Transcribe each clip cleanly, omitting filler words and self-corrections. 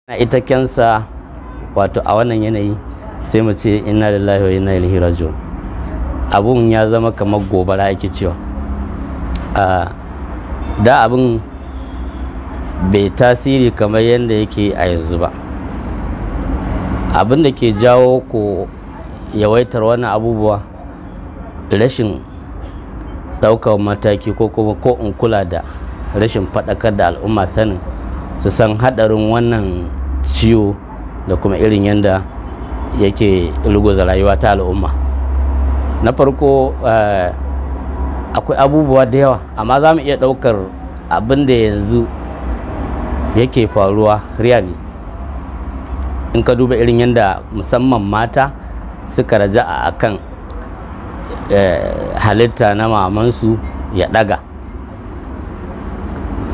Ita kensa wato a wannan yanayi sai mu ce inna lillahi wa inna ilaihi raji'un. Abun ya zama kamar gobara ake cewa. Da abun bai tasiri kamar yadda yake a yanzu ba. Abin da ke jawo ko yawaitar wannan abubuwa rashin ɗaukar mataki ko kuma ko in kula da rashin faɗakar da al'umma sanin su san haɗarin wannan ciwo da kuma irin yadda yake ruguza rayuwa ta al'umma. Na farko akwai abubuwa da yawa amma za mu iya ɗaukar abin da yanzu yake faruwa really in ka duba irin yadda musamman mata suka raja a kan halitta na mamansu ya ɗaga.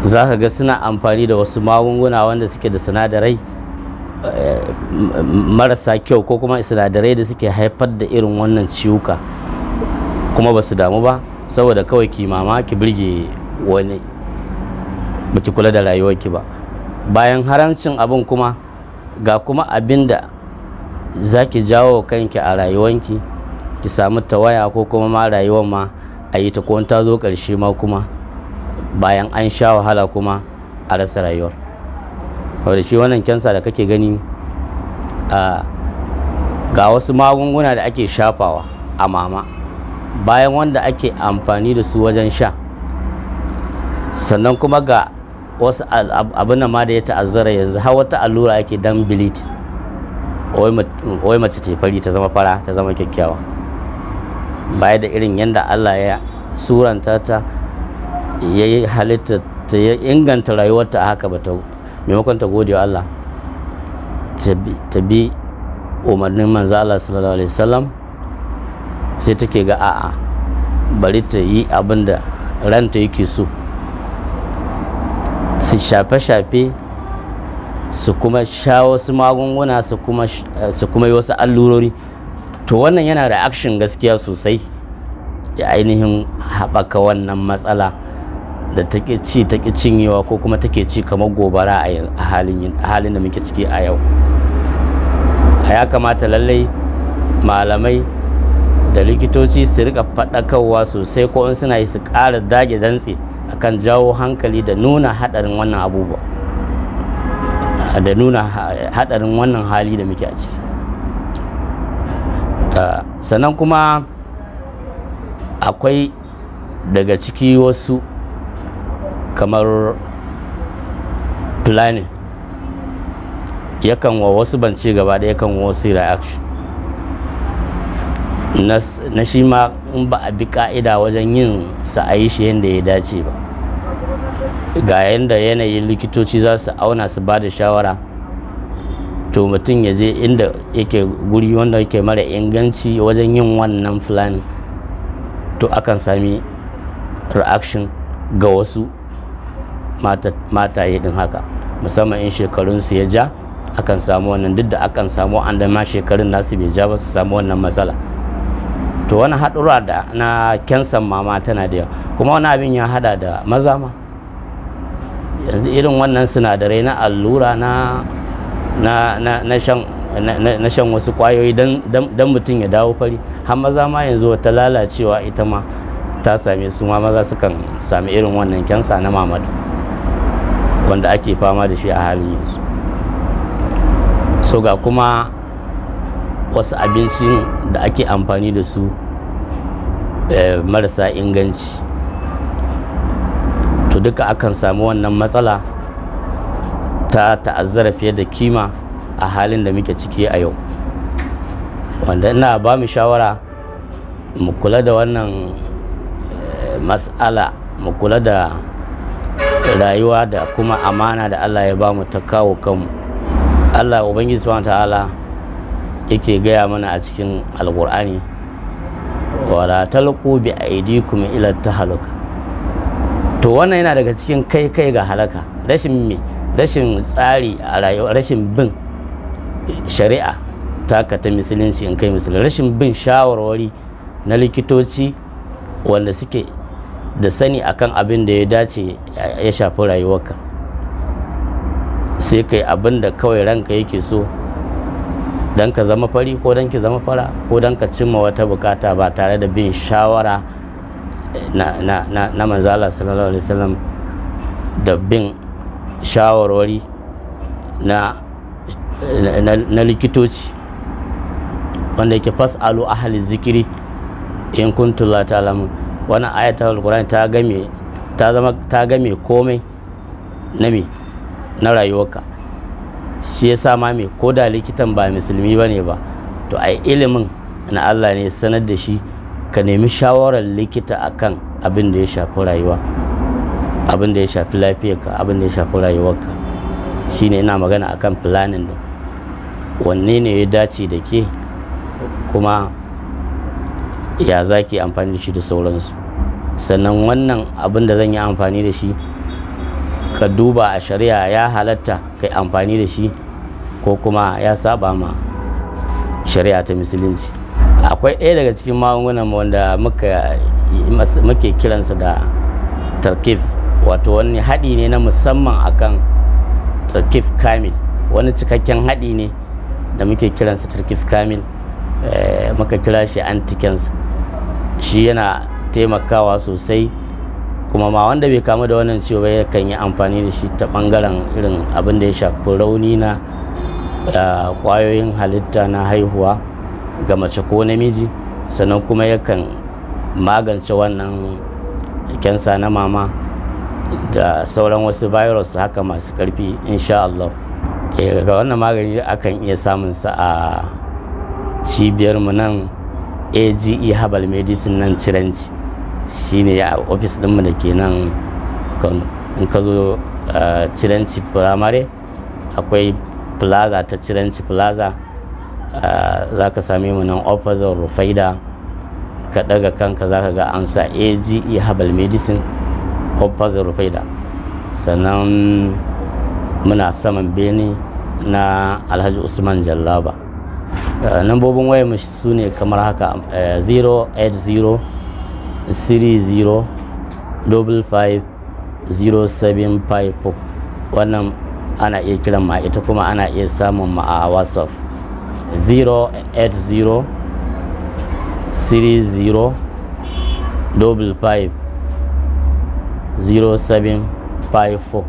Za ka ga suna amfani da wasu magunguna wanda suke da sinadarai marasa kyau ko kuma sinadarai da suke haifar da irin wannan ciwuka, kuma ba su damu ba saboda kawai ki mama ki birge wani, ba ki kula da rayuwarki ba. Bayan haramcin abin kuma ga kuma abin da za ki jawo kanki a rayuwanki ki samu tawaya ko kuma ma rayuwar ma a yi ta ko ta zo ƙarshe ma kuma bayan an sha wahala kuma a rasa rayuwar. Wadda shi wannan kensa da kake gani ga wasu magunguna da ake shafawa a mama bayan wanda ake amfani da su wajen sha, sannan kuma ga wasu abin ma da ya ta'azzara yanzu har wata allura ake dan bilit wai mace ce fari ta zama fara ta zama kyakkyawa, baya da irin yadda Allah ya suranta ta ya yi halitta ta ya inganta rayuwarta a haka bata maimakon ta gode wa Allah ta bi umarnin manzo Allah sallallahu alaihi wasallam sai take ga a'a bari ta yi abin da ranta yake so, su shafe-shafe su kuma sha wasu magunguna su kuma yi wasu allurori. To wannan yana da action gaskiya sosai ya ainihin haɓaka wannan matsala da take ci take cinyewa ko kuma take ci kamar gobara a halin da muke ciki a yau. Ya kamata lallai malamai da likitoci su rika faɗakarwa sosai ko in suna yi su ƙara dage dantse akan jawo hankali da nuna haɗarin wannan abubuwa da nuna haɗarin wannan hali da muke a ciki. Sannan kuma akwai daga ciki wasu kamar planning yakan wa wasu bance gaba da yakan wa wasu reaction na shi ma in ba a bi ka'ida wajen yin sa a yi shi yadda ya dace ba. Ga yadda yanayin likitoci za su auna su ba da shawara, to mutum ya je inda yake guri wanda yake mara inganci wajen yin wannan planning, to akan sami reaction ga wasu mataye din haka, musamman in shekarunsu ya ja akan samu wannan, duk da akan samu wanda ma shekarun nasu bai ja ba su samu wannan matsala. To wani haɗura da na kensan mama tana da yawa, kuma wani abin ya hada da maza ma. Yanzu irin wannan sinadarai na allura na shan wasu kwayoyi don mutum ya dawo fari, har maza ma yanzu wata lalacewa ita ma ta same su ma, maza sukan sami irin wannan kensa na mamadu wanda ake fama da shi a halin yanzu. So ga kuma wasu abincin da ake amfani da su marasa inganci, to duka akan samu wannan matsala ta ta'azzara fiye da kima a halin da muke ciki a yau, wanda ina ba mu shawara mu kula da wannan mas'ala, mu kula da rayuwa da kuma amana da Allah ya ba mu ta kawo kanmu. Allah Ubangiji subhanahu ta'ala yake gaya mana a cikin alkur'ani, wala talqu bi aydikum ila tahaluka. To wannan yana daga cikin kai ga halaka, rashin tsari a rayuwa, rashin bin shari'a taka ta musulunci in kai musulunci, rashin bin shawarwari na likitoci wanda suke da sani akan abin da ya dace ya shafi rayuwarka. sai kai abin da kawai ranka yake so, don ka zama fari ko don ki zama fara ko don ka cimma wata bukata ba tare da bin shawara na manzala sallallahu alaihi wasallam da bin shawarwari na likitoci wanda yake fas'alu ahli zikiri in kuntum la ta'lamun. wannan ayatul alqur'ani ta game komai na rayuwarka. shi yasa ma me ko da likitan ba musulmi bane ba, to ai ilimin na Allah ne sanar da shi ka nemi shawarar likita akan abin da ya shafi rayuwa, abin da ya shafi lafiyarka, abin da ya shafi rayuwarka. shine ina magana akan planning da wanne ne ya dace da ke, kuma ya zaki amfani da shi da sauransu. sannan wannan abin da zan yi amfani da shi ka duba a shari'a ya halatta kai amfani da shi ko kuma ya saba ma shari'a ta musulunci. akwai ɗaya daga cikin magungunan wanda muke kiransa da tarkif, wato wani haɗi ne na musamman akan tarkif kamil, wani cikakken haɗi ne da muke kiransa tarkif kamil, muka kira shi anti-cancer. shi yana taimakawa sosai, kuma ma wanda bai kamu da wannan ciwo ba yakan yi amfani da shi ta bangaren irin abin da ya shafi rauni na kwayoyin halitta na haihuwa ga mace ko namiji. sannan kuma yakan magance wannan kansa na mama da sauran wasu virus haka masu karfi insha Allah. ga wannan magani akan iya samun sa a cibiyar mu nan AGE Herbal Medicine nan Ciranci, shine a ofis ɗinmu da ke nan Kano. in ka zo Ciranci Firamare akwai plaza ta Ciranci Plaza, za ka same mu nan opposite Rufaida. ka daga kanka za ka ga an sa AGE Herbal Medicine opposite Rufaida. sannan muna saman bene na Alhaji Usman Jallaba. nambobin wayar mu su ne kamar haka: 080 30 55 0754. wannan ana iya kiran ma ita, kuma ana iya samun ma a WhatsApp 080 30 55 0754.